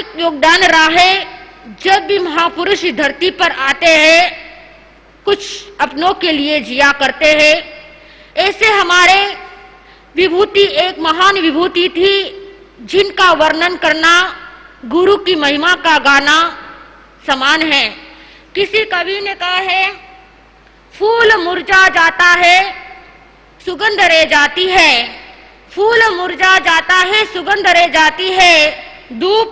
अनेक योगदान रहा है। जब भी महापुरुष इस धरती पर आते हैं, कुछ अपनों के लिए जिया करते हैं। ऐसे हमारे विभूति एक महान विभूति थी, जिनका वर्णन करना गुरु की महिमा का गाना समान है। किसी कवि ने कहा है, फूल मुरझा जाता है सुगंध रह जाती है, फूल मुरझा जाता है सुगंध रह जाती है, धूप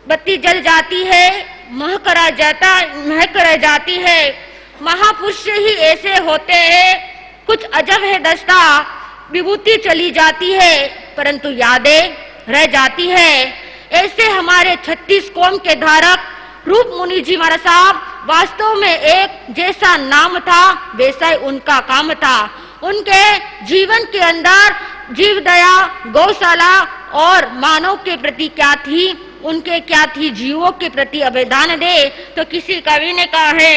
बत्ती जल जाती है, महक रह जाती है। महापुरुष ही ऐसे होते हैं, कुछ अजब है दस्ता, विभूति चली जाती है परंतु यादें रह जाती है। ऐसे हमारे 36 कोम के धारक रूप मुनि जी महाराज साहब वास्तव में एक जैसा नाम था वैसा ही उनका काम था। उनके जीवन के अंदर जीव दया, गौशाला और मानव के प्रति क्या थी, उनके क्या थी, जीवों के प्रति अभिदान दे। तो किसी कवि ने कहा है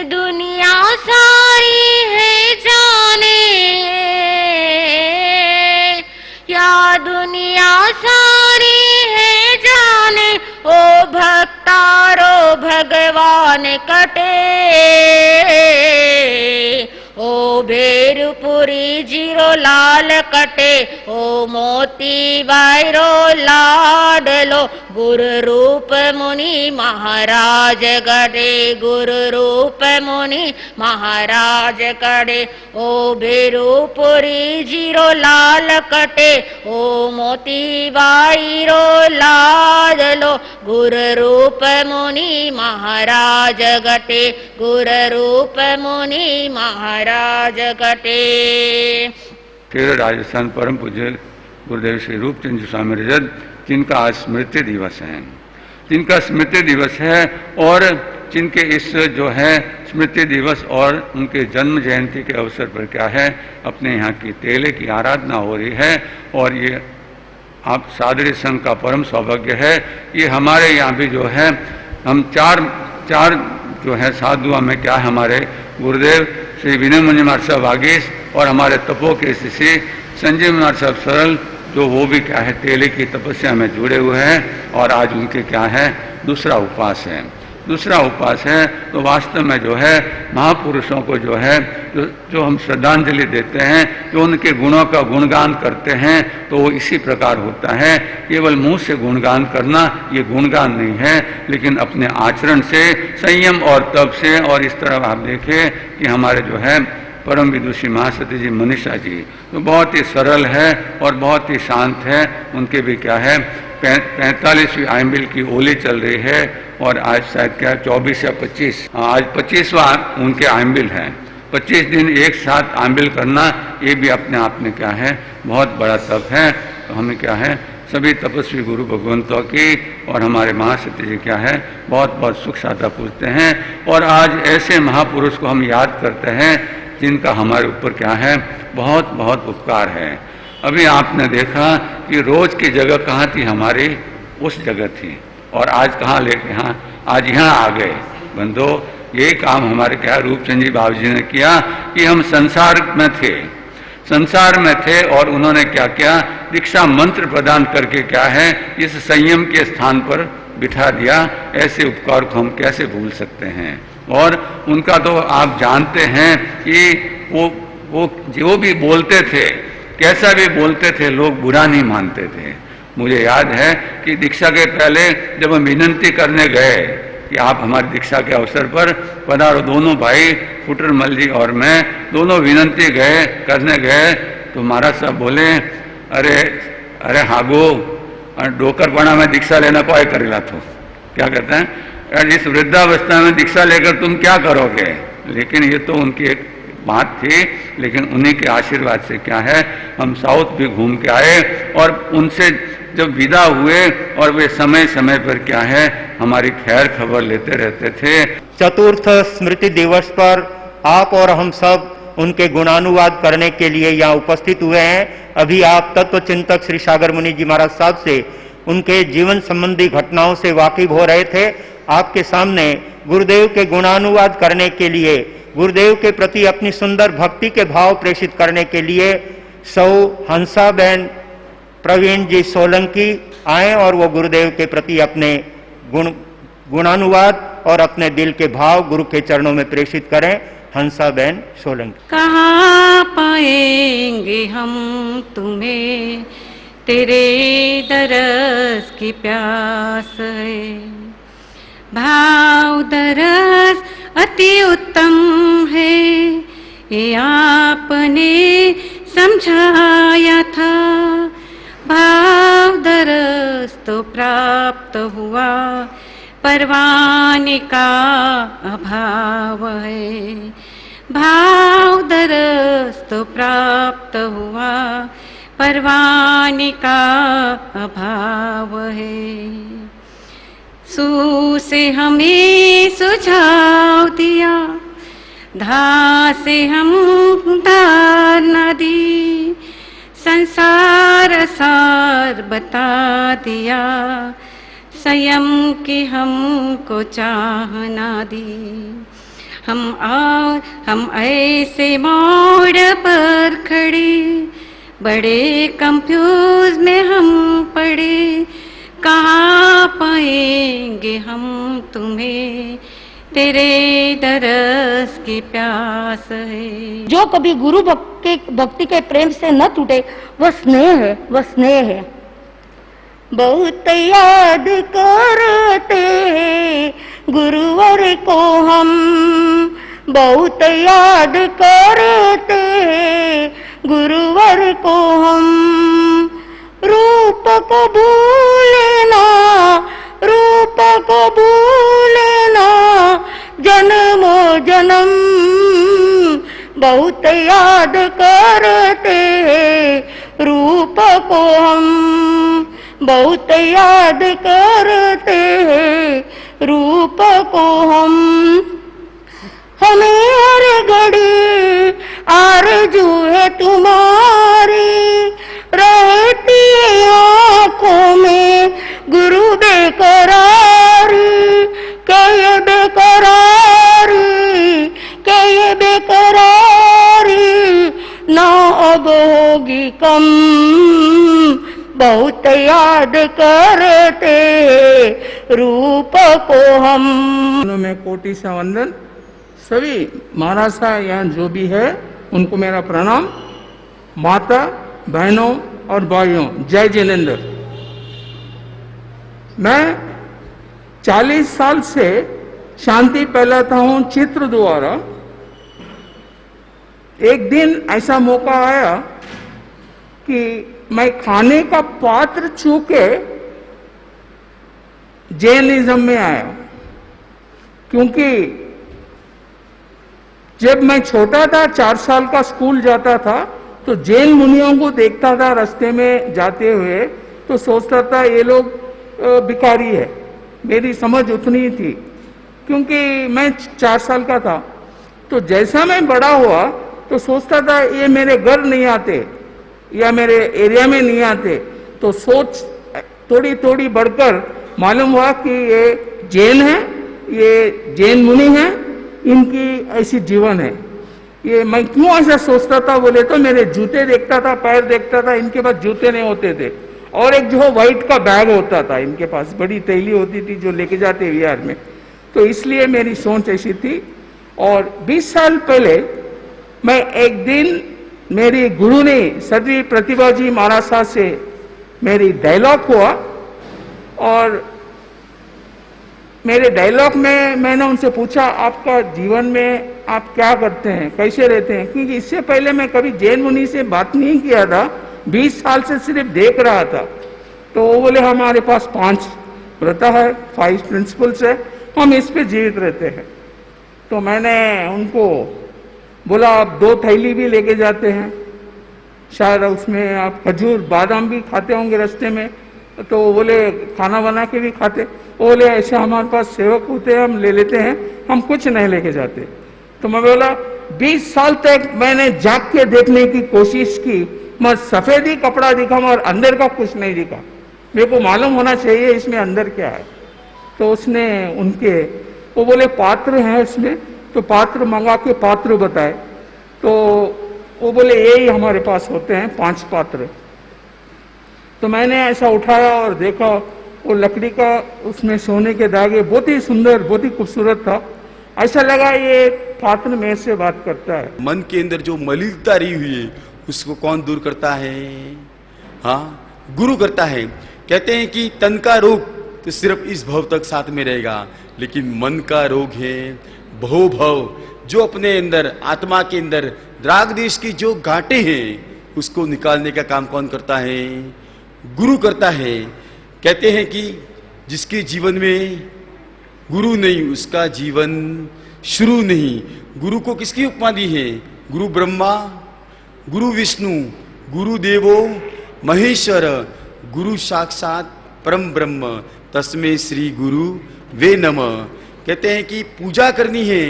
दुनिया सारी है जाने, या दुनिया सारी है जाने, ओ भक्तारो भगवान कटे, ओ भेरपुरी जीरो लाल कटे, ओ मोती वायरो लाडलो, गुरु रूप मुनि महाराज गढ़े, गुरु रूप मुनि महाराज गढ़े, ओ भेरपुरी जीरो लाल कटे, ओ मोती वायरो लाडलो, गुरु रूप मुनि महाराज गढ़े, गुरु रूप मुनि महाराज गढ़े। केरल राजस्थान परम पूज्य गुरुदेव श्री रूपचंद जी स्वामी रजत, जिनका आज स्मृति दिवस है, जिनका स्मृति दिवस है और जिनके इस जो है स्मृति दिवस और उनके जन्म जयंती के अवसर पर क्या है, अपने यहाँ की तेले की आराधना हो रही है। और ये आप सादरी संघ का परम सौभाग्य है। ये हमारे यहाँ भी जो है हम चार जो है साधुआ में क्या है, हमारे गुरुदेव श्री विनय मुनि महाराज साहब वागीश और हमारे तपो के शिष्य संजय महाराज साहब सरल, जो वो भी क्या है तेले की तपस्या में जुड़े हुए हैं। और आज उनके क्या है दूसरा उपवास है, दूसरा उपवास है। तो वास्तव में जो है महापुरुषों को जो है जो हम श्रद्धांजलि देते हैं, जो उनके गुणों का गुणगान करते हैं, तो वो इसी प्रकार होता है। केवल मुंह से गुणगान करना ये गुणगान नहीं है, लेकिन अपने आचरण से, संयम और तप से। और इस तरह आप देखें कि हमारे जो है परम विदुषी महासती जी मनीषा जी तो बहुत ही सरल है और बहुत ही शांत है। उनके भी क्या है 45वीं आइम्बिल की ओली चल रही है और आज शायद क्या 24 या 25, आज 25वां उनके आइम्बिल है। 25 दिन एक साथ आइम्बिल करना ये भी अपने आप में क्या है बहुत बड़ा तप है। तो हमें क्या है सभी तपस्वी गुरु भगवंतों की और हमारे महासती जी क्या है बहुत बहुत सुख साधा पूछते हैं। और आज ऐसे महापुरुष को हम याद करते हैं जिनका हमारे ऊपर क्या है बहुत बहुत उपकार है। अभी आपने देखा कि रोज की जगह कहाँ थी, हमारी उस जगह थी और आज कहाँ लेके आज यहाँ आ गए। बंधो ये काम हमारे क्या रूपचंद जी बाबू जी ने किया कि हम संसार में थे और उन्होंने क्या किया दीक्षा मंत्र प्रदान करके क्या है इस संयम के स्थान पर बिठा दिया। ऐसे उपकार को हम कैसे भूल सकते हैं। और उनका तो आप जानते हैं कि वो जो भी बोलते थे, कैसा भी बोलते थे, लोग बुरा नहीं मानते थे। मुझे याद है कि दीक्षा के पहले जब हम विनंती करने गए कि आप हमारी दीक्षा के अवसर पर पधारो, दोनों भाई फुटरमल जी और मैं दोनों विनंती करने गए तो महाराज साहब बोले अरे हागो डोकरपणा में दीक्षा लेना कोई करेला तो क्या कहते हैं इस वृद्धावस्था में दीक्षा लेकर तुम क्या करोगे। लेकिन ये तो उनकी एक बात थी, लेकिन उन्हीं के आशीर्वाद से क्या है हम साउथ भी घूम के आए और उनसे जब विदा हुए और वे समय समय पर क्या है हमारी खैर खबर लेते रहते थे। चतुर्थ स्मृति दिवस पर आप और हम सब उनके गुणानुवाद करने के लिए यहाँ उपस्थित हुए हैं। अभी आप तत्व चिंतक श्री सागर मुनि जी महाराज साहब से उनके जीवन संबंधी घटनाओं से वाकिफ हो रहे थे। आपके सामने गुरुदेव के गुणानुवाद करने के लिए, गुरुदेव के प्रति अपनी सुंदर भक्ति के भाव प्रेषित करने के लिए सौ हंसाबेन प्रवीण जी सोलंकी आए और वो गुरुदेव के प्रति अपने गुणानुवाद और अपने दिल के भाव गुरु के चरणों में प्रेषित करें। हंसाबेन सोलंकी। कहाँ पाएंगे हम तुम्हें, तेरे दरस की प्यास है। भाव दरस अति उत्तम है, ये आपने समझाया था। भाव दरस तो प्राप्त हुआ, परवाने का अभाव है। भाव दरस तो प्राप्त हुआ, परवाने का अभाव है। सू से हमें सुझाव दिया, धा से हम धार न दी। संसार सार बता दिया, संयम की हमको चाहना दी। हम ऐसे मोड़ पर खड़े, बड़े कंफ्यूज में हम पड़े। कहाँ पाएंगे हम तुम्हें, तेरे दरस की प्यास है। जो कभी गुरु भक्ति के प्रेम से न टूटे, वह स्नेह है, वह स्नेह है। बहुत याद करते हैं गुरुवर को हम, बहुत याद करते हैं गुरुवर को हम। रूप को भूलना, रूप को भूलना जन्मो जन्म। बहुत याद करते हैं रूप को हम, बहुत याद करते हैं रूप को हम। हमें हर घड़ी आरज़ू है तुम्हारी, रहती है आँखों में गुरु बेकरारी। कहे बेकरारी, कहे बेकरारी, ना अब होगी कम। बहुत याद करते रूप को हम। में कोटि से वंदन। सभी महाराज साहब यहाँ जो भी है उनको मेरा प्रणाम। माता बहनों और भाइयों, जय जिनेंद्र। मैं 40 साल से शांति फैलाता हूँ चित्र द्वारा। एक दिन ऐसा मौका आया कि मैं खाने का पात्र छू के जैनिज्म में आया, क्योंकि जब मैं छोटा था, 4 साल का स्कूल जाता था, तो जैन मुनियों को देखता था रास्ते में जाते हुए, तो सोचता था ये लोग भिखारी है। मेरी समझ उतनी ही थी, क्योंकि मैं 4 साल का था। तो जैसा मैं बड़ा हुआ तो सोचता था ये मेरे घर नहीं आते या मेरे एरिया में नहीं आते। तो सोच थोड़ी थोड़ी बढ़कर मालूम हुआ कि ये जैन है, ये जैन मुनि है, इनकी ऐसी जीवन है। ये मैं क्यों ऐसा सोचता था बोले तो मेरे जूते देखता था, पैर देखता था, इनके पास जूते नहीं होते थे। और एक जो व्हाइट का बैग होता था इनके पास, बड़ी थैली होती थी जो लेके जाते विहार में। तो इसलिए मेरी सोच ऐसी थी। और 20 साल पहले मैं एक दिन, मेरी गुरु ने सदवी प्रतिभा जी महाराज साहब से मेरी डायलॉग हुआ, और मेरे डायलॉग में मैंने उनसे पूछा आपका जीवन में आप क्या करते हैं, कैसे रहते हैं, क्योंकि इससे पहले मैं कभी जैन मुनि से बात नहीं किया था, 20 साल से सिर्फ देख रहा था। तो वो बोले हमारे पास 5 व्रत है, 5 प्रिंसिपल्स है, हम इस पे जीवित रहते हैं। तो मैंने उनको बोला आप 2 थैली भी लेके जाते हैं, शायद उसमें आप खजूर बादाम भी खाते होंगे रास्ते में। तो बोले खाना बना के भी खाते। बोले ऐसे हमारे पास सेवक होते हैं, हम ले लेते हैं, हम कुछ नहीं लेके जाते। तो मैं बोला 20 साल तक मैंने जाग के देखने की कोशिश की, मैं सफेद ही कपड़ा दिखा और अंदर का कुछ नहीं दिखा। मेरे को मालूम होना चाहिए इसमें अंदर क्या है। तो उसने उनके, वो बोले पात्र हैं उसमें, तो पात्र मंगा के पात्र बताए। तो वो बोले यही हमारे पास होते हैं 5 पात्र। तो मैंने ऐसा उठाया और देखा, वो लकड़ी का उसमें सोने के धागे बहुत ही सुंदर, बहुत ही खूबसूरत था। ऐसा लगा ये पात्र मेरे से बात करता है। मन के अंदर जो मलिनता रही हुई है उसको कौन दूर करता है? हाँ, गुरु करता है। कहते हैं कि तन का रोग तो सिर्फ इस भव तक साथ में रहेगा, लेकिन मन का रोग है भव भव, जो अपने अंदर आत्मा के अंदर राग देश की जो गांठें हैं उसको निकालने का काम कौन करता है? गुरु करता है। कहते हैं कि जिसके जीवन में गुरु नहीं उसका जीवन शुरू नहीं। गुरु को किसकी उपमा दी है? गुरु ब्रह्मा, गुरु विष्णु, गुरु देवो महेश्वर, गुरु साक्षात परम ब्रह्म, तस्मै श्री गुरु वे नमः। कहते हैं कि पूजा करनी है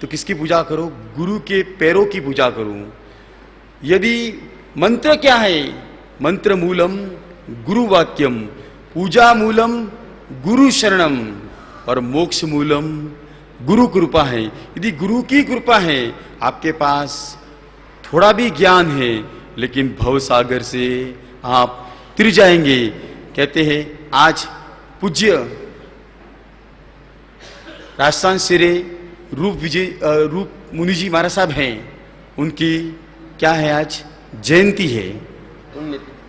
तो किसकी पूजा करो? गुरु के पैरों की पूजा करो। यदि मंत्र क्या है? मंत्र मूलम गुरु वाक्यम, पूजा मूलम गुरु शरणम और मोक्ष मूलम गुरु कृपा है। यदि गुरु की कृपा है, आपके पास थोड़ा भी ज्ञान है, लेकिन भव सागर से आप तिर जाएंगे। कहते हैं आज पूज्य राजस्थान सिरे रूप मुनि जी महाराज साहब हैं, उनकी क्या है? आज जयंती है।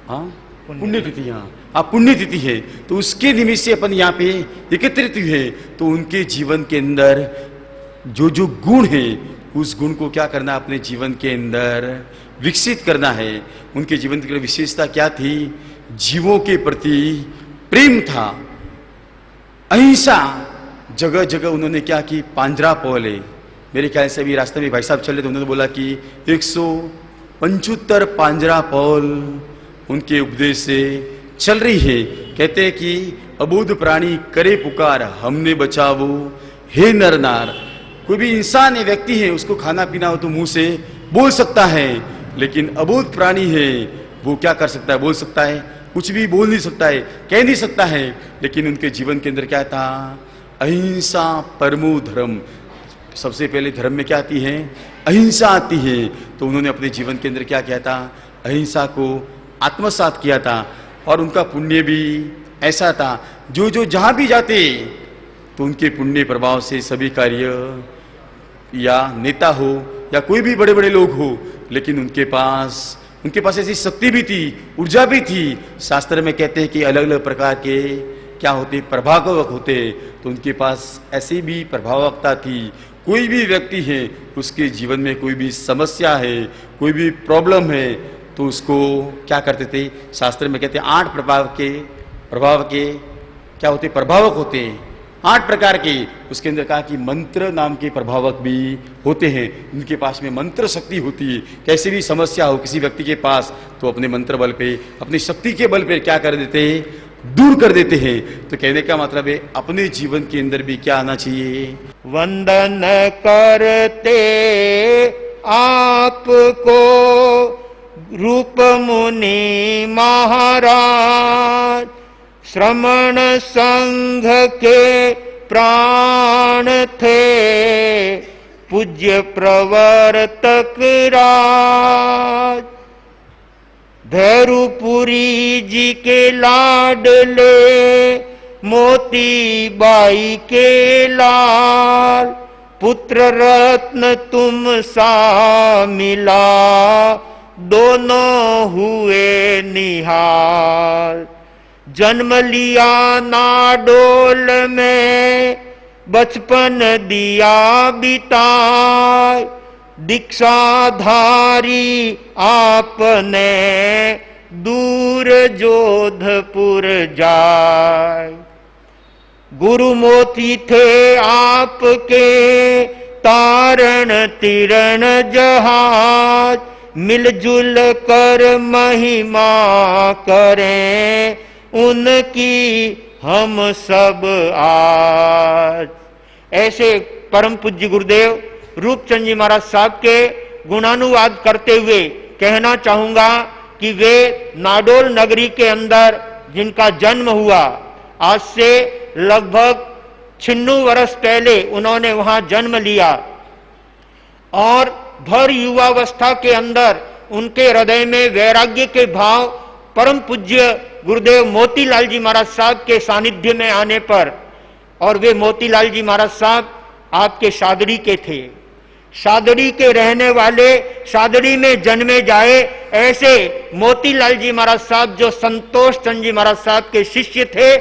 हाँ, पुण्यतिथि। हाँ, आप पुण्यतिथि है, तो उसके निमित्त से अपन यहाँ पे एकत्रित हुए। तो उनके जीवन के अंदर जो जो गुण है, उस गुण को क्या करना? अपने जीवन के अंदर विकसित करना है। उनके जीवन की विशेषता क्या थी? जीवों के प्रति प्रेम था, अहिंसा। जगह जगह उन्होंने क्या की? पांजरा पौले। मेरे ख्याल से अभी रास्ते में भाई साहब चले तो उन्होंने बोला कि 175 पांजरा पौल उनके उपदेश से चल रही है। कहते हैं कि अबोध प्राणी करे पुकार, हमने बचावो हे नर नार। कोई भी इंसान है, व्यक्ति है, उसको खाना पीना हो तो मुंह से बोल सकता है, लेकिन अबोध प्राणी है वो क्या कर सकता है? बोल सकता है? कुछ भी बोल नहीं सकता है, कह नहीं सकता है। लेकिन उनके जीवन के अंदर क्या था? अहिंसा परमो धर्म। सबसे पहले धर्म में क्या आती है? अहिंसा आती है। तो उन्होंने अपने जीवन के अंदर क्या किया था? अहिंसा को आत्मसात किया था। और उनका पुण्य भी ऐसा था, जो जो जहां भी जाते तो उनके पुण्य प्रभाव से सभी कार्य, या नेता हो या कोई भी बड़े बड़े लोग हो, लेकिन उनके पास ऐसी शक्ति भी थी, ऊर्जा भी थी। शास्त्र में कहते हैं कि अलग अलग प्रकार के क्या होते? प्रभावक होते। तो उनके पास ऐसी भी प्रभावकता थी। कोई भी व्यक्ति है, उसके जीवन में कोई भी समस्या है, कोई भी प्रॉब्लम है, तो उसको क्या करते थे? शास्त्र में कहते हैं 8 प्रभाव के क्या होते? प्रभावक होते हैं 8 प्रकार के। उसके अंदर कहा कि मंत्र नाम के प्रभावक भी होते हैं। उनके पास में मंत्र शक्ति होती है। कैसी भी समस्या हो किसी व्यक्ति के पास, तो अपने मंत्र बल पे, अपनी शक्ति के बल पे क्या कर देते हैं? दूर कर देते हैं। तो कहने का मतलब है अपने जीवन के अंदर भी क्या आना चाहिए? वंदन करते आपको रूप मुनि महाराज, श्रमण संघ के प्राण थे पूज्य प्रवर्तक राज। भैरूपुरी जी के लाडले मोती बाई के लाल, पुत्र रत्न तुम सा मिला दोनों हुए निहाल। जन्म लिया नाडोल में बचपन दिया बिताए, दीक्षाधारी आपने दूर जोधपुर जाए। गुरु मोती थे आपके तारण तिरण जहाज, मिलजुल कर महिमा करें उनकी हम सब आज। ऐसे परम पूज्य गुरुदेव रूपचंद जी महाराज साहब के गुणानुवाद करते हुए कहना चाहूंगा कि वे नाडोल नगरी के अंदर जिनका जन्म हुआ, आज से लगभग 96 वर्ष पहले उन्होंने वहां जन्म लिया, और भर युवावस्था के अंदर उनके हृदय में वैराग्य के भाव परम पूज्य गुरुदेव मोतीलाल जी महाराज साहब के सानिध्य में आने पर, और वे मोतीलाल जी महाराज साहब आपके शादड़ी के थे, शादड़ी के रहने वाले, शादड़ी में जन्मे जाए ऐसे मोतीलाल जी महाराज साहब जो संतोष चंद जी महाराज साहब के शिष्य थे,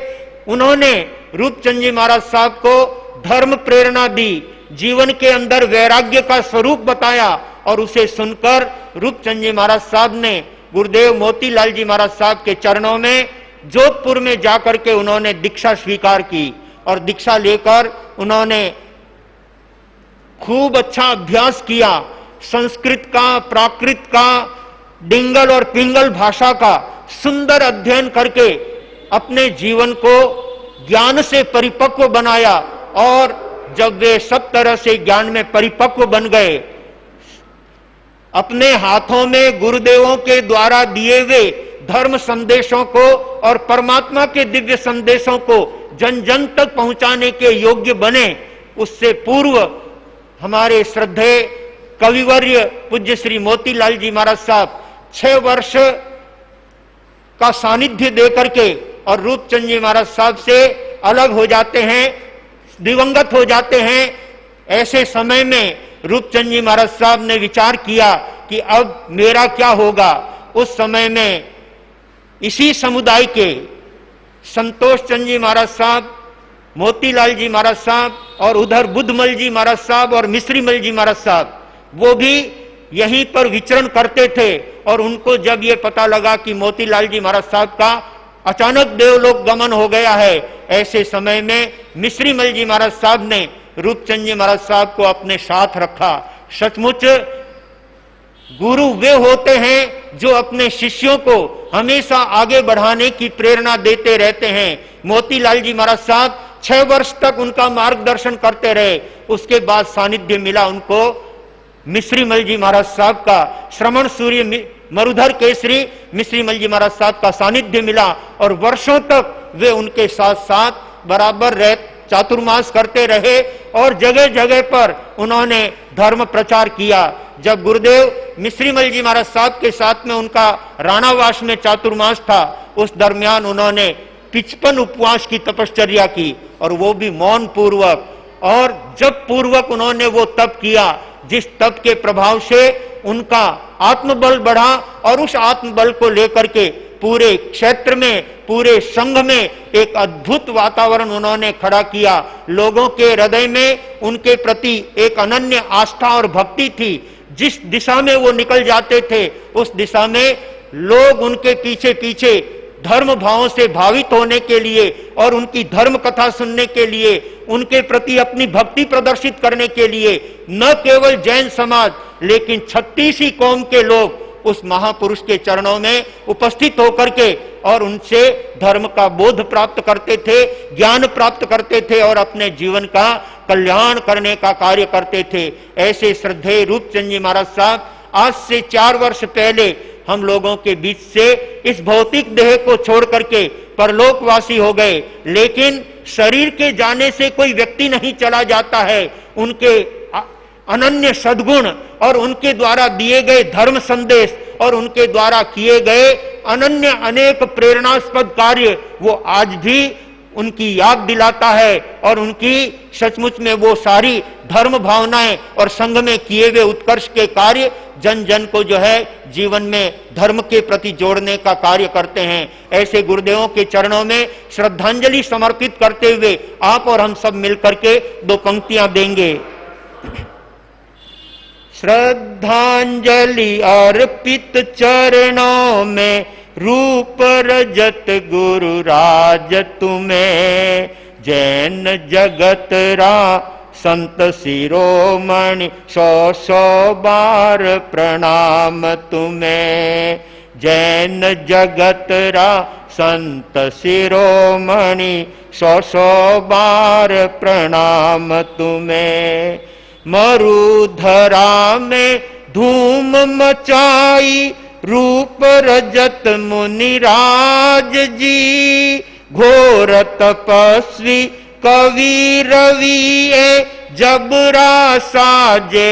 उन्होंने रूपचंद जी महाराज साहब को धर्म प्रेरणा दी, जीवन के अंदर वैराग्य का स्वरूप बताया, और उसे सुनकर रूपचंद जी महाराज साहब ने गुरुदेव मोतीलाल जी महाराज साहब के चरणों में जोधपुर में जाकर के उन्होंने दीक्षा स्वीकार की, और दीक्षा लेकर उन्होंने खूब अच्छा अभ्यास किया, संस्कृत का, प्राकृत का, डिंगल और पिंगल भाषा का सुंदर अध्ययन करके अपने जीवन को ज्ञान से परिपक्व बनाया, और जब वे सब तरह से ज्ञान में परिपक्व बन गए, अपने हाथों में गुरुदेवों के द्वारा दिए हुए धर्म संदेशों को और परमात्मा के दिव्य संदेशों को जन जन तक पहुंचाने के योग्य बने। उससे पूर्व हमारे श्रद्धेय कविवर्य पूज्य श्री मोतीलाल जी महाराज साहब 6 वर्ष का सानिध्य देकर के और रूपचंद जी महाराज साहब से अलग हो जाते हैं, दिवंगत हो जाते हैं। ऐसे समय में रूपचंद जी महाराज साहब ने विचार किया कि अब मेरा क्या होगा। उस समय में इसी समुदाय के संतोष चंद जी महाराज साहब, मोतीलाल जी महाराज साहब और उधर बुद्धमल जी महाराज साहब और मिश्रीमल जी महाराज साहब, वो भी यहीं पर विचरण करते थे। और उनको जब ये पता लगा कि मोतीलाल जी महाराज साहब का अचानक देवलोक गमन हो गया है, ऐसे समय में मिश्रीमल जी महाराज साहब ने रूपचंद जी महाराज साहब को अपने साथ रखा। सचमुच गुरु वे होते हैं जो अपने शिष्यों को हमेशा आगे बढ़ाने की प्रेरणा देते रहते हैं। मोतीलाल जी महाराज साहब 6 वर्ष तक उनका मार्गदर्शन करते रहे। उसके बाद सानिध्य मिला उनको मिश्रीमल जी महाराज साहब का, श्रवण सूर्य मरुधर केसरी मिश्रीमल जी महाराज साहब का सानिध्य मिला, और वर्षों तक वे उनके साथ साथ बराबर रह चातुर्मास करते रहे और जगह जगह पर उन्होंने धर्म प्रचार किया। जब गुरुदेव मिश्रीमल जी महाराज साहब के साथ में उनका राणावास में चातुर्मास था, उस दरमियान उन्होंने 55 उपवास की तपश्चर्या की, और वो भी मौन पूर्वक। और जब पूर्वक उन्होंने वो तप किया, जिस तप के प्रभाव से उनका आत्मबल बढ़ा, और उस आत्मबल को लेकर के पूरे क्षेत्र में, पूरे संघ में एक अद्भुत वातावरण उन्होंने खड़ा किया। लोगों के हृदय में उनके प्रति एक अनन्य आस्था और भक्ति थी। जिस दिशा में वो निकल जाते थे, उस दिशा में लोग उनके पीछे पीछे धर्म भावों से भावित होने के लिए और उनकी धर्म कथा सुनने के लिए, उनके प्रति अपनी भक्ति प्रदर्शित करने के लिए न केवल जैन समाज लेकिन 36 कौम के लोग उस महापुरुष के चरणों में उपस्थित होकर के और उनसे धर्म का बोध प्राप्त करते थे, ज्ञान प्राप्त करते थे और अपने जीवन का कल्याण करने का कार्य करते थे। ऐसे श्रद्धेय रूपचंद जी महाराज साहब आज से 4 वर्ष पहले हम लोगों के बीच से इस भौतिक देह को छोड़ करके परलोकवासी हो गए। लेकिन शरीर के जाने से कोई व्यक्ति नहीं चला जाता है। उनके अनन्य सद्गुण और उनके द्वारा दिए गए धर्म संदेश और उनके द्वारा किए गए अनन्य अनेक प्रेरणास्पद कार्य वो आज भी उनकी याद दिलाता है, और उनकी सचमुच में वो सारी धर्म भावनाएं और संघ में किए हुए उत्कर्ष के कार्य जन जन को जो है जीवन में धर्म के प्रति जोड़ने का कार्य करते हैं। ऐसे गुरुदेवों के चरणों में श्रद्धांजलि समर्पित करते हुए आप और हम सब मिलकर के 2 पंक्तियां देंगे। श्रद्धांजलि अर्पित चरणों में रूप रजत गुरु राज तुम्हें, जैन जगत रा संत शिरोमणि 100 बार प्रणाम तुम्हें। जैन जगत रा संत शिरोमणि 100 बार प्रणाम तुम्हें। मरुधरा में धूम मचाई रूप रजत मुनिराज जी, घोर तपस्वी कवि रवि जबरा साजे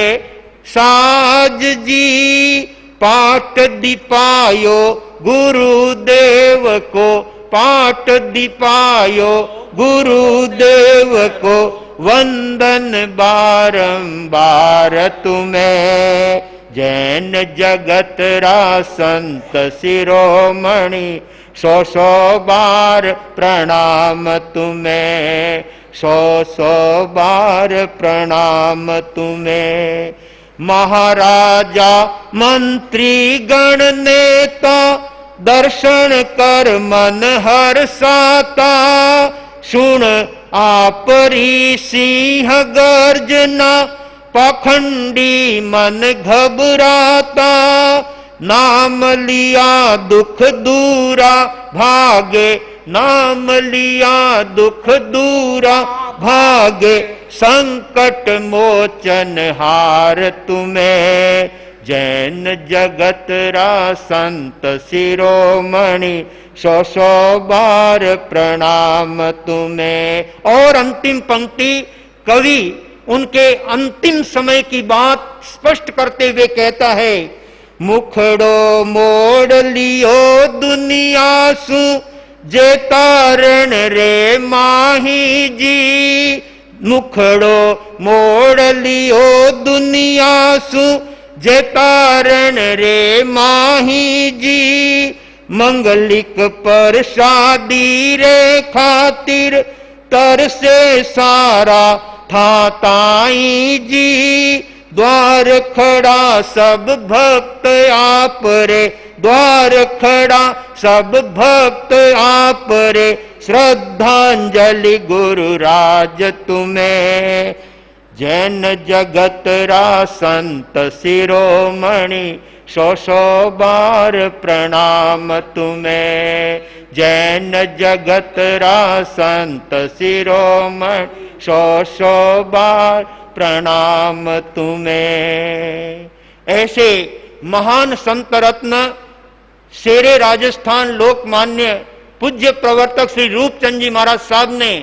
साज जी। पाट दीपायो गुरुदेव को पाठ दीपायो, गुरुदेव को वंदन बारंबार तुम्हें। जैन जगत रा संत शिरोमणि, 100 बार प्रणाम तुम्हें, 100 बार प्रणाम तुम्हें। महाराजा मंत्री गण नेता, दर्शन कर मन हर्षाता। सुन आपरी सिंह गर्जना, पाखंडी मन घबराता। नाम लिया दुख दूरा भागे, नाम लिया दुख दूरा भागे। संकट मोचन हार तुम्हें, जैन जगत रा संत शिरोमणि, 100 बार प्रणाम तुम्हें। और अंतिम पंक्ति कवि उनके अंतिम समय की बात स्पष्ट करते हुए कहता है, मुखड़ो मोड़ लियो दुनिया सु, जे तारण रे माही जी। मुखड़ो मोड़ लियो दुनिया सु, जे तारण रे माही जी। मंगलिक परसादी रे खातिर, तर से सारा था ताई जी। द्वार खड़ा सब भक्त आप रे, द्वार खड़ा सब भक्त आप रे। श्रद्धांजलि गुरु राज तुम्हें, जैन जगत रा संत शिरोमणि, 100 बार प्रणाम तुम्हें। जैन जगत रा संत शिरोमणि, 100 बार प्रणाम तुम्हें। ऐसे महान संत रत्न शेरे राजस्थान लोकमान्य पूज्य प्रवर्तक श्री रूपचंद जी महाराज साहब ने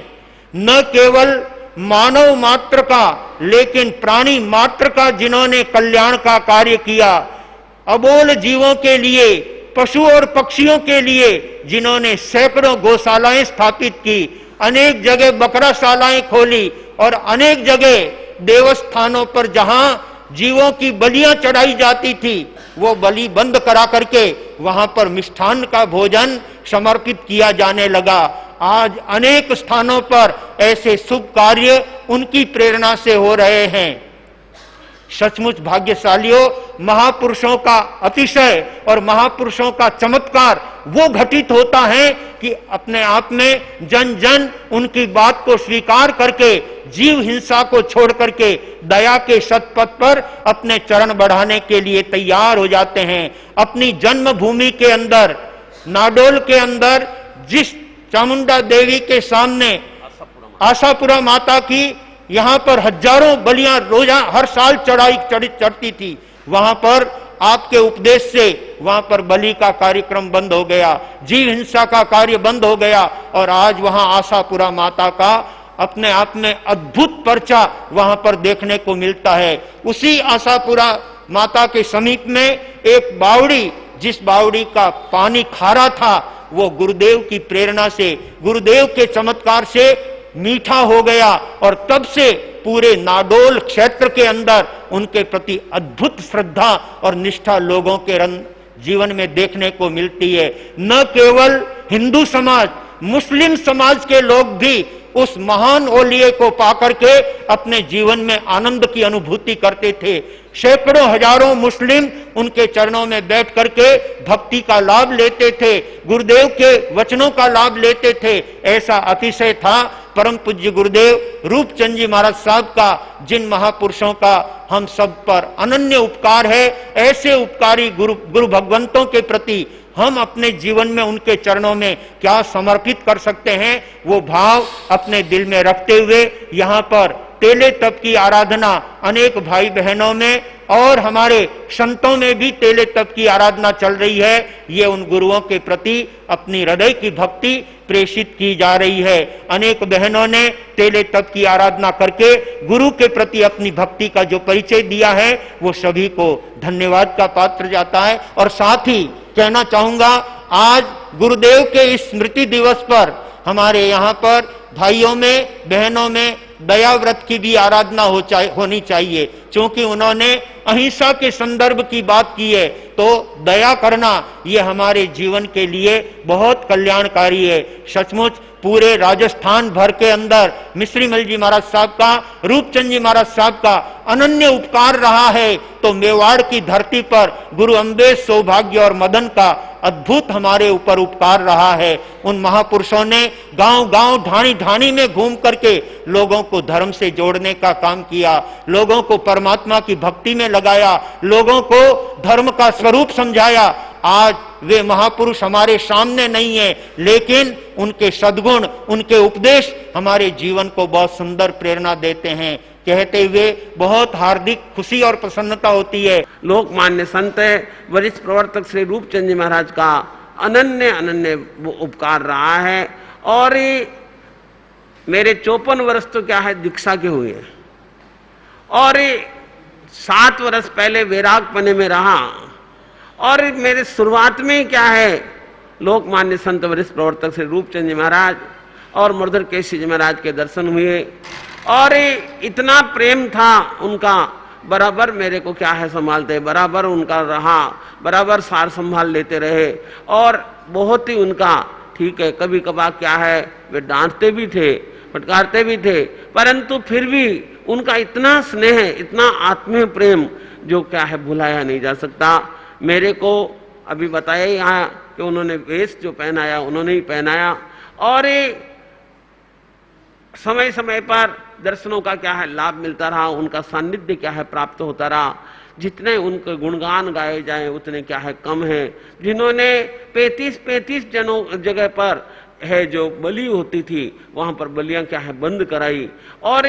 न केवल मानव मात्र का, लेकिन प्राणी मात्र का जिन्होंने कल्याण का कार्य किया, अबोल जीवों के लिए, पशु और पक्षियों के लिए जिन्होंने सैकड़ों गौशालाएं स्थापित की, अनेक जगह बकराशालाएं खोली और अनेक जगह देवस्थानों पर जहां जीवों की बलियां चढ़ाई जाती थी, वो बलि बंद करा करके वहां पर मिष्ठान्न का भोजन समर्पित किया जाने लगा। आज अनेक स्थानों पर ऐसे शुभ कार्य उनकी प्रेरणा से हो रहे हैं। सचमुच भाग्यशालियों, महापुरुषों का अतिशय और महापुरुषों का चमत्कार वो घटित होता है कि अपने आप में जन जन उनकी बात को स्वीकार करके, जीव हिंसा को छोड़ करके दया के सतपथ पर अपने चरण बढ़ाने के लिए तैयार हो जाते हैं। अपनी जन्मभूमि के अंदर, नाडोल के अंदर, जिस चामुंडा देवी के सामने आशापुरा माता की यहाँ पर हजारों बलियां रोजा हर साल चढ़ती थी, वहां पर आपके उपदेश से वहां पर बलि का कार्यक्रम बंद हो गया, जीव हिंसा का कार्य बंद हो गया और आज वहां आशापुरा माता का अपने आप में अद्भुत पर्चा वहां पर देखने को मिलता है। उसी आशापुरा माता के समीप में एक बावड़ी, जिस बावड़ी का पानी खारा था, वो गुरुदेव की प्रेरणा से, गुरुदेव के चमत्कार से मीठा हो गया और तब से पूरे नाडोल क्षेत्र के अंदर उनके प्रति अद्भुत श्रद्धा और निष्ठा लोगों के जीवन में देखने को मिलती है। न केवल हिंदू समाज, मुस्लिम समाज के लोग भी उस महान ओलिये को पाकर के अपने जीवन में आनंद की अनुभूति करते थे। सैकड़ों हजारों मुस्लिम उनके चरणों में बैठ करके भक्ति का लाभ लेते थे, गुरुदेव के वचनों का लाभ लेते थे। ऐसा अतिशय था परम पूज्य गुरुदेव रूपचंद जी महाराज साहब का, जिन महापुरुषों का हम सब पर अनन्य उपकार है। ऐसे उपकारी गुरु भगवंतों के प्रति हम अपने जीवन में उनके चरणों में क्या समर्पित कर सकते हैं, वो भाव अपने दिल में रखते हुए यहाँ पर तेले तप की आराधना अनेक भाई बहनों में और हमारे संतों में भी तेले तप की आराधना चल रही है। ये उन गुरुओं के प्रति अपनी हृदय की भक्ति प्रेषित की जा रही है। अनेक बहनों ने तेले तप की आराधना करके गुरु के प्रति अपनी भक्ति का जो परिचय दिया है वो सभी को धन्यवाद का पात्र जाता है। और साथ ही कहना चाहूंगा, आज गुरुदेव के इस स्मृति दिवस पर हमारे यहाँ पर भाइयों में बहनों में दया व्रत की भी आराधना होनी चाहिए, क्योंकि उन्होंने अहिंसा के संदर्भ की बात की है। तो दया करना ये हमारे जीवन के लिए बहुत कल्याणकारी है। सचमुच पूरे राजस्थान भर के अंदर मिश्रीमल जी महाराज साहब का, रूपचंद जी महाराज साहब का अनन्य उपकार रहा है, तो मेवाड़ की धरती पर गुरु अम्बेश, सौभाग्य और मदन का अद्भुत हमारे ऊपर उपकार रहा है। उन महापुरुषों ने गांव गांव ढाणी ढाणी में घूम करके लोगों को धर्म से जोड़ने का काम किया, लोगों को परमात्मा की भक्ति में लगाया, लोगों को धर्म का स्वरूप समझाया। आज वे महापुरुष हमारे सामने नहीं है, लेकिन उनके सद्गुण, उनके उपदेश हमारे जीवन को बहुत सुंदर प्रेरणा देते हैं। कहते हुए बहुत हार्दिक खुशी और प्रसन्नता होती है। लोकमान्य संत वरिष्ठ प्रवर्तक श्री रूपचंद जी महाराज का अनन्य अनन्य उपकार रहा है। और मेरे 54 वर्ष तो क्या है दीक्षा के हुए, और 7 वर्ष पहले वैरागपने में रहा, और मेरे शुरुआत में क्या है लोकमान्य संत वरिष्ठ प्रवर्तक श्री रूपचंद जी महाराज और मुरदर केसी जी महाराज के दर्शन हुए, और इतना प्रेम था उनका, बराबर मेरे को क्या है संभालते, बराबर उनका रहा, बराबर सार संभाल लेते रहे। और बहुत ही उनका ठीक है, कभी कभार क्या है वे डांटते भी थे, फटकारते भी थे, परंतु फिर भी उनका इतना स्नेह, इतना आत्मीय प्रेम जो क्या है भुलाया नहीं जा सकता। मेरे को अभी बताया यहाँ कि उन्होंने वेश जो पहनाया उन्होंने ही पहनाया, और समय समय पर दर्शनों का क्या है लाभ मिलता रहा, उनका सानिध्य क्या है प्राप्त होता रहा। जितने उनके गुणगान गाए जाएं उतने क्या है कम है। जिन्होंने 35 जगह पर है जो बलि होती थी वहां पर बलियां क्या है बंद कराई, और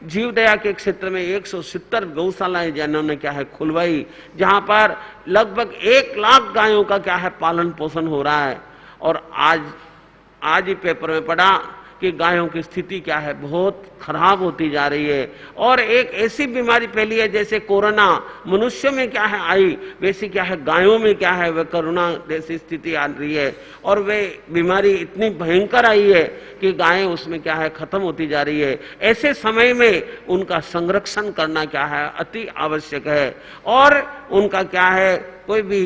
जीव दया के क्षेत्र में 170 गौशालाएं जिन्होंने क्या है खुलवाई, जहां पर लगभग 1 लाख गायों का क्या है पालन पोषण हो रहा है। और आज ही पेपर में पढ़ा कि गायों की स्थिति क्या है बहुत खराब होती जा रही है, और एक ऐसी बीमारी फैली है जैसे कोरोना मनुष्य में क्या है आई, वैसी क्या है गायों में क्या है वह कोरोना जैसी स्थिति आ रही है। और वे बीमारी इतनी भयंकर आई है कि गायें उसमें क्या है खत्म होती जा रही है। ऐसे समय में उनका संरक्षण करना क्या है अति आवश्यक है। और उनका क्या है कोई भी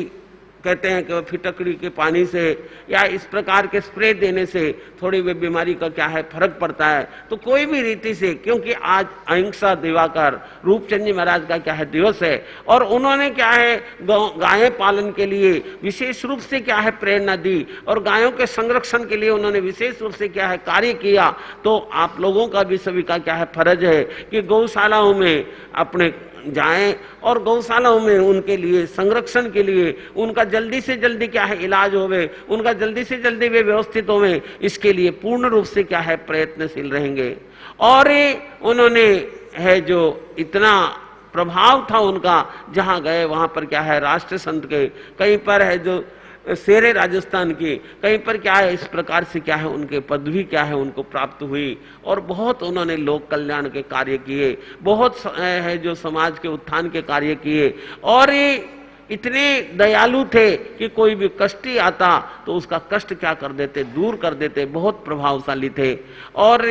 कहते हैं कि फिटकड़ी के पानी से या इस प्रकार के स्प्रे देने से थोड़ी वे बीमारी का क्या है फर्क पड़ता है। तो कोई भी रीति से, क्योंकि आज अहिंसा दिवाकर रूपचंद जी महाराज का क्या है दिवस है, और उन्होंने क्या है गाय पालन के लिए विशेष रूप से क्या है प्रेरणा दी, और गायों के संरक्षण के लिए उन्होंने विशेष रूप से क्या है कार्य किया। तो आप लोगों का भी सभी का क्या है फर्ज है कि गौशालाओं में अपने जाएं और गौशालाओं में उनके लिए संरक्षण के लिए उनका जल्दी से जल्दी क्या है इलाज होवे, उनका जल्दी से जल्दी वे व्यवस्थित होवे, इसके लिए पूर्ण रूप से क्या है प्रयत्नशील रहेंगे। और उन्होंने है जो इतना प्रभाव था उनका, जहां गए वहां पर क्या है राष्ट्र संत के, कहीं पर है जो शेरे राजस्थान की, कहीं पर क्या है इस प्रकार से क्या है उनके पदवी क्या है उनको प्राप्त हुई। और बहुत उन्होंने लोक कल्याण के कार्य किए, बहुत है जो समाज के उत्थान के कार्य किए, और इतने दयालु थे कि कोई भी कष्टी आता तो उसका कष्ट क्या कर देते, दूर कर देते, बहुत प्रभावशाली थे। और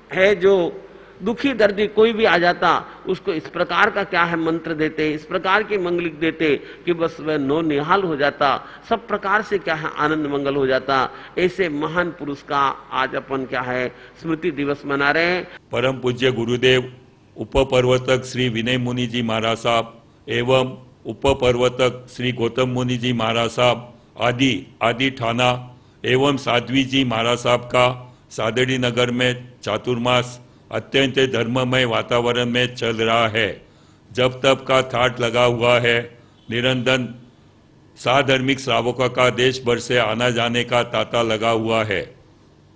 है जो दुखी दर्दी कोई भी आ जाता उसको इस प्रकार का क्या है मंत्र देते, इस प्रकार की मंगलिक देते कि बस वह नो निहाल हो जाता, सब प्रकार से क्या है आनंद मंगल हो जाता। ऐसे महान पुरुष का आज अपन क्या है स्मृति दिवस मना रहे हैं। परम पूज्य गुरुदेव उप प्रवर्तक श्री विनय मुनि जी महाराज साहब एवं उप प्रवर्तक श्री गौतम मुनि जी महाराज साहब आदि ठाना एवं साध्वी जी महाराज साहब का सादड़ी नगर में चातुर्मास अत्यंत धर्ममय वातावरण में चल रहा है। जब तब का ठाट लगा हुआ है। निरंतर साधर्मिक श्रावकों का देश भर से आना जाने का तांता लगा हुआ है।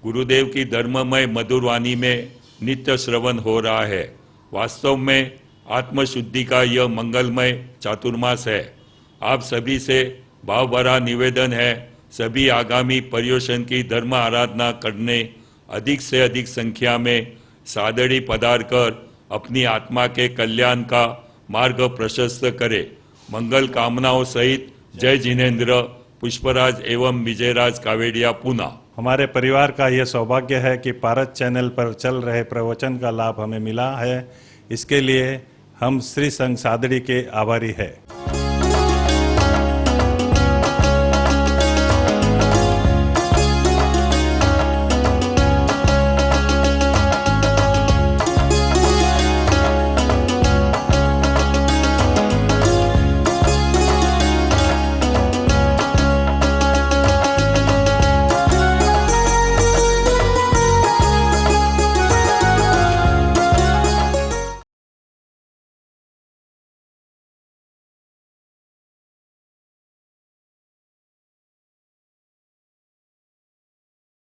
गुरुदेव की धर्ममय मधुर वाणी में नित्य श्रवण हो रहा है। वास्तव में आत्मशुद्धि का यह मंगलमय चातुर्मास है। आप सभी से भाव भरा निवेदन है, सभी आगामी पर्युषण की धर्म आराधना करने अधिक से अधिक संख्या में सादड़ी पधार कर अपनी आत्मा के कल्याण का मार्ग प्रशस्त करे। मंगल कामनाओं सहित जय जिनेन्द्र, पुष्पराज एवं विजयराज कावेड़िया, पूना। हमारे परिवार का यह सौभाग्य है कि भारत चैनल पर चल रहे प्रवचन का लाभ हमें मिला है। इसके लिए हम श्री संघ सादड़ी के आभारी हैं।